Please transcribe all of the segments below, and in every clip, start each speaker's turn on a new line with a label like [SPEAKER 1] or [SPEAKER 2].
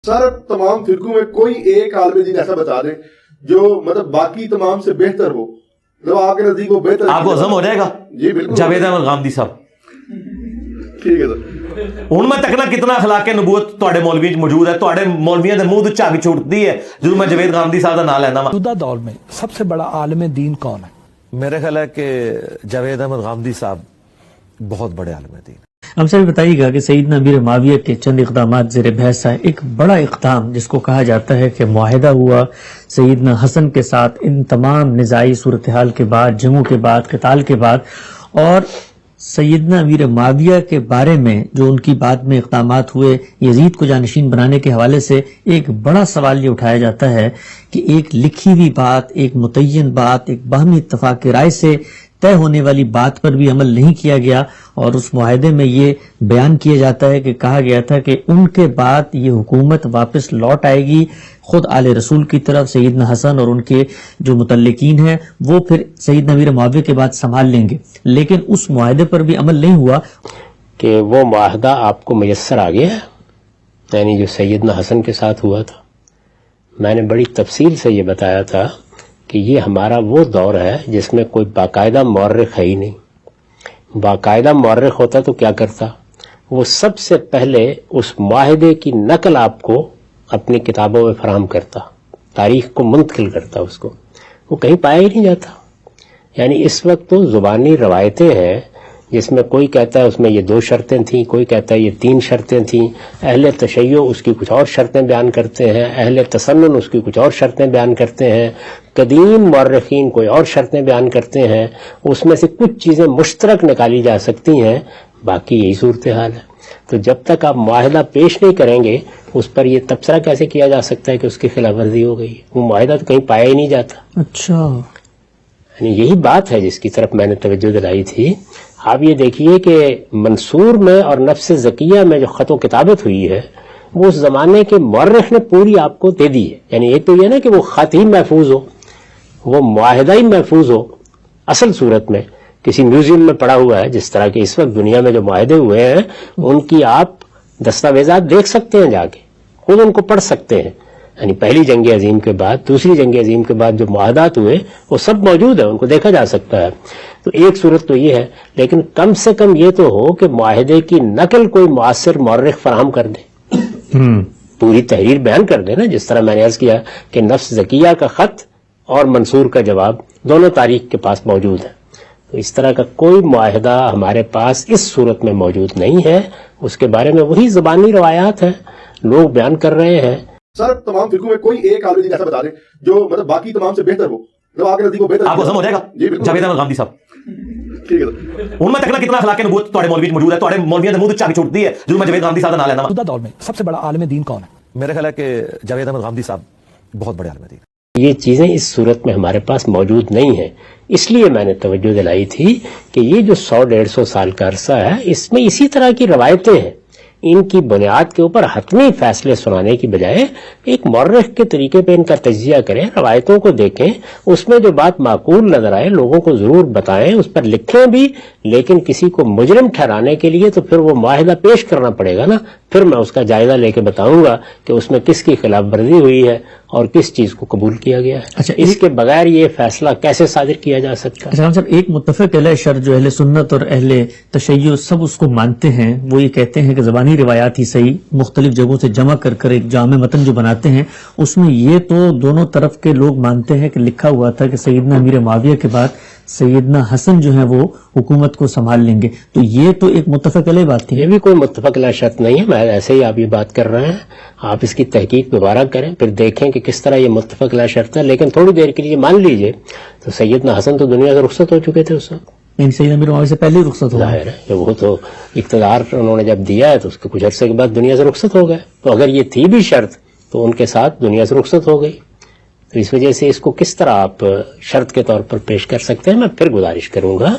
[SPEAKER 1] سر تمام فرقوں میں کوئی ایک عالم دین ایسا بتا دیں جو مطلب باقی تمام سے بہتر ہو، جب آپ کے نزدیک وہ بہتر،
[SPEAKER 2] آپ کو عزم ہو جائے گا؟
[SPEAKER 1] جی بالکل،
[SPEAKER 2] جاوید احمد غامدی صاحب.
[SPEAKER 1] ٹھیک ہے سر.
[SPEAKER 2] ہوں میں تکنا کتنا اخلاق نبوت تواڈے مولوی موجود ہے، تواڈے مولویاں دے منہ تو جھگ چھوٹتی ہے جدوں میں جاوید غامدی صاحب دا نام لینا.
[SPEAKER 3] موجودہ دور میں سب سے بڑا عالم دین کون ہے؟
[SPEAKER 2] میرے خیال ہے کہ جاوید احمد غامدی صاحب بہت بڑے عالم دین.
[SPEAKER 4] ہم سب بتائیے گا کہ سیدنا امیر معاویہ کے چند اقدامات زیر بحث ہے. ایک بڑا اقدام جس کو کہا جاتا ہے کہ معاہدہ ہوا سیدنا حسن کے ساتھ ان تمام نزاعی صورتحال کے بعد، جنگوں کے بعد، قتال کے بعد، اور سیدنا امیر معاویہ کے بارے میں جو ان کی بعد میں اقدامات ہوئے یزید کو جانشین بنانے کے حوالے سے ایک بڑا سوال یہ اٹھایا جاتا ہے کہ ایک لکھی ہوئی بات، ایک متعین بات، ایک باہمی اتفاق رائے سے طے ہونے والی بات پر بھی عمل نہیں کیا گیا. اور اس معاہدے میں یہ بیان کیا جاتا ہے کہ کہا گیا تھا کہ ان کے بعد یہ حکومت واپس لوٹ آئے گی خود آل رسول کی طرف، سیدنا حسن اور ان کے جو متعلقین ہیں وہ پھر سیدنا امیر معاویہ کے بعد سنبھال لیں گے. لیکن اس معاہدے پر بھی عمل نہیں ہوا
[SPEAKER 5] کہ وہ معاہدہ آپ کو میسر آ گیا ہے، یعنی جو سیدنا حسن کے ساتھ ہوا تھا. میں نے بڑی تفصیل سے یہ بتایا تھا کہ یہ ہمارا وہ دور ہے جس میں کوئی باقاعدہ مورخ ہے ہی نہیں. باقاعدہ مورخ ہوتا تو کیا کرتا؟ وہ سب سے پہلے اس معاہدے کی نقل آپ کو اپنی کتابوں میں فراہم کرتا، تاریخ کو منتقل کرتا. اس کو وہ کہیں پایا ہی نہیں جاتا. یعنی اس وقت تو زبانی روایتیں ہیں جس میں کوئی کہتا ہے اس میں یہ 2 شرطیں تھیں، کوئی کہتا ہے یہ 3 شرطیں تھیں. اہل تشیع اس کی کچھ اور شرطیں بیان کرتے ہیں، اہل تسنن اس کی کچھ اور شرطیں بیان کرتے ہیں، قدیم مورخین کوئی اور شرطیں بیان کرتے ہیں. اس میں سے کچھ چیزیں مشترک نکالی جا سکتی ہیں، باقی یہی صورتحال ہے. تو جب تک آپ معاہدہ پیش نہیں کریں گے اس پر یہ تبصرہ کیسے کیا جا سکتا ہے کہ اس کی خلاف ورزی ہو گئی؟ وہ معاہدہ تو کہیں پایا ہی نہیں جاتا.
[SPEAKER 4] اچھا،
[SPEAKER 5] یعنی یہی بات ہے جس کی طرف میں نے توجہ دلائی تھی. آپ یہ دیکھیے کہ منصور میں اور نفس زکیہ میں جو خط و کتابت ہوئی ہے وہ اس زمانے کے مورخ نے پوری آپ کو دے دی ہے. یعنی ایک تو یہ نا کہ وہ خط ہی محفوظ ہو، وہ معاہدہ ہی محفوظ ہو. اصل صورت میں کسی میوزیم میں پڑا ہوا ہے، جس طرح کے اس وقت دنیا میں جو معاہدے ہوئے ہیں ان کی آپ دستاویزات دیکھ سکتے ہیں، جا کے خود ان کو پڑھ سکتے ہیں. یعنی پہلی جنگ عظیم کے بعد، دوسری جنگ عظیم کے بعد جو معاہدات ہوئے وہ سب موجود ہیں، ان کو دیکھا جا سکتا ہے. تو ایک صورت تو یہ ہے، لیکن کم سے کم یہ تو ہو کہ معاہدے کی نقل کوئی معاصر مورخ فراہم کر دے، پوری تحریر بیان کر دے نا. جس طرح میں نے عرض کیا کہ نفس زکیہ کا خط اور منصور کا جواب دونوں تاریخ کے پاس موجود ہیں. تو اس طرح کا کوئی معاہدہ ہمارے پاس اس صورت میں موجود نہیں ہے. اس کے بارے میں وہی زبانی روایات ہیں، لوگ بیان کر رہے ہیں.
[SPEAKER 1] سر تمام فرقوں میں کوئی ایک عالم دین ایسا بتا دیں جو مطلب باقی تمام سے بہتر ہو، جب آپ کے نزدیک وہ بہتر،
[SPEAKER 2] آپ کو عزم ہو جائے گا؟
[SPEAKER 1] جی بالکل،
[SPEAKER 2] جاوید احمد غامدی صاحب.
[SPEAKER 1] ٹھیک ہے سر.
[SPEAKER 2] ہوں میں تکنا کتنا اخلاق نبوت تواڈے مولوی موجود ہے، تواڈے مولویاں دے منہ تو جھگ چھوٹتی ہے جدوں میں جاوید غامدی صاحب دا نام لینا.
[SPEAKER 3] موجودہ دور میں سب سے بڑا عالم دین کون ہے؟
[SPEAKER 2] میرے خیال ہے کہ جاوید احمد غامدی صاحب بہت بڑے عالم دین.
[SPEAKER 5] یہ چیزیں اس صورت میں ہمارے پاس موجود نہیں ہیں. اس لیے میں نے توجہ دلائی تھی کہ یہ جو 100-150 سال کا عرصہ ہے اس میں اسی طرح کی روایتیں ہیں. ان کی بنیاد کے اوپر حتمی فیصلے سنانے کی بجائے ایک مورخ کے طریقے پہ ان کا تجزیہ کریں، روایتوں کو دیکھیں، اس میں جو بات معقول نظر آئے لوگوں کو ضرور بتائیں، اس پر لکھیں بھی. لیکن کسی کو مجرم ٹھہرانے کے لیے تو پھر وہ معاہدہ پیش کرنا پڑے گا نا. پھر میں اس کا جائزہ لے کے بتاؤں گا کہ اس میں کس کی خلاف ورزی ہوئی ہے اور کس چیز کو قبول کیا گیا ہے.
[SPEAKER 4] اچھا،
[SPEAKER 5] اس کے بغیر یہ فیصلہ کیسے صادر کیا جا سکتا ہے؟
[SPEAKER 4] اچھا صاحب، ایک متفق علیہ شر جو اہل سنت اور اہل تشیع سب اس کو مانتے ہیں، وہ یہ کہتے ہیں کہ زبانی روایات ہی صحیح، مختلف جگہوں سے جمع کر کر ایک جامع متن جو بناتے ہیں اس میں یہ تو دونوں طرف کے لوگ مانتے ہیں کہ لکھا ہوا تھا کہ سیدنا امیر معاویہ کے بعد سیدنا حسن جو ہیں وہ حکومت کو سنبھال لیں گے. تو یہ تو ایک متفق علیہ بات تھی.
[SPEAKER 5] یہ بھی کوئی متفق علیہ شرط نہیں ہے. میں ایسے ہی آپ یہ بات کر رہے ہیں، آپ اس کی تحقیق دوبارہ کریں، پھر دیکھیں کہ کس طرح یہ متفق علیہ شرط ہے. لیکن تھوڑی دیر کے لیے مان لیجئے تو سیدنا حسن تو دنیا سے رخصت ہو چکے تھے اس وقت.
[SPEAKER 4] یعنی سیدنا امیر معاویہ سے پہلے ہی رخصت ہوا.
[SPEAKER 5] ظاہر ہے وہ تو اقتدار انہوں نے جب دیا ہے تو اس کے کچھ عرصے کے بعد دنیا سے رخصت ہو گئے. تو اگر یہ تھی بھی شرط تو ان کے ساتھ دنیا سے رخصت ہو گئی. تو اس وجہ سے اس کو کس طرح آپ شرط کے طور پر پیش کر سکتے ہیں؟ میں پھر گزارش کروں گا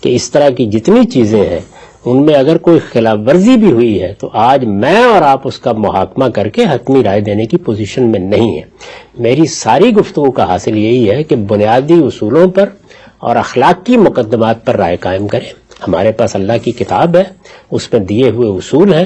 [SPEAKER 5] کہ اس طرح کی جتنی چیزیں ہیں ان میں اگر کوئی خلاف ورزی بھی ہوئی ہے تو آج میں اور آپ اس کا محاکمہ کر کے حتمی رائے دینے کی پوزیشن میں نہیں ہے. میری ساری گفتگو کا حاصل یہی ہے کہ بنیادی اصولوں پر اور اخلاقی مقدمات پر رائے قائم کریں. ہمارے پاس اللہ کی کتاب ہے، اس میں دیے ہوئے اصول ہیں.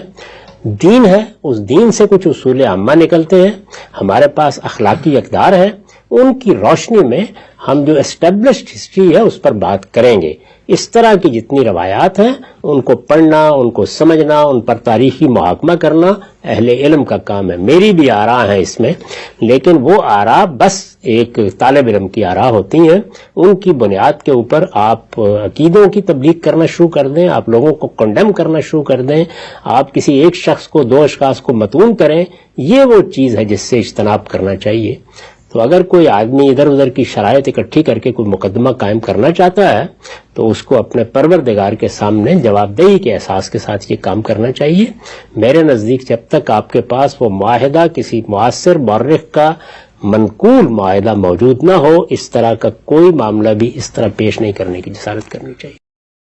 [SPEAKER 5] دین ہے, اس دین سے کچھ اصول عامہ نکلتے ہیں, ہمارے پاس اخلاقی اقدار ہے, ان کی روشنی میں ہم جو اسٹیبلشڈ ہسٹری ہے اس پر بات کریں گے. اس طرح کی جتنی روایات ہیں ان کو پڑھنا, ان کو سمجھنا, ان پر تاریخی محاکمہ کرنا اہل علم کا کام ہے. میری بھی آراء ہیں اس میں, لیکن وہ آراء بس ایک طالب علم کی آراء ہوتی ہیں. ان کی بنیاد کے اوپر آپ عقیدوں کی تبلیغ کرنا شروع کر دیں, آپ لوگوں کو کنڈیم کرنا شروع کر دیں, آپ کسی ایک شخص کو, دو اشخاص کو متون کریں, یہ وہ چیز ہے جس سے اجتناب کرنا چاہیے. تو اگر کوئی آدمی ادھر ادھر کی شرائط اکٹھی کر کے کوئی مقدمہ قائم کرنا چاہتا ہے تو اس کو اپنے پروردگار کے سامنے جواب دہی کے احساس کے ساتھ یہ کام کرنا چاہیے. میرے نزدیک جب تک آپ کے پاس وہ معاہدہ کسی معاصر مورخ کا منقول معاہدہ موجود نہ ہو, اس طرح کا کوئی معاملہ بھی اس طرح پیش نہیں کرنے کی جسارت کرنی چاہیے.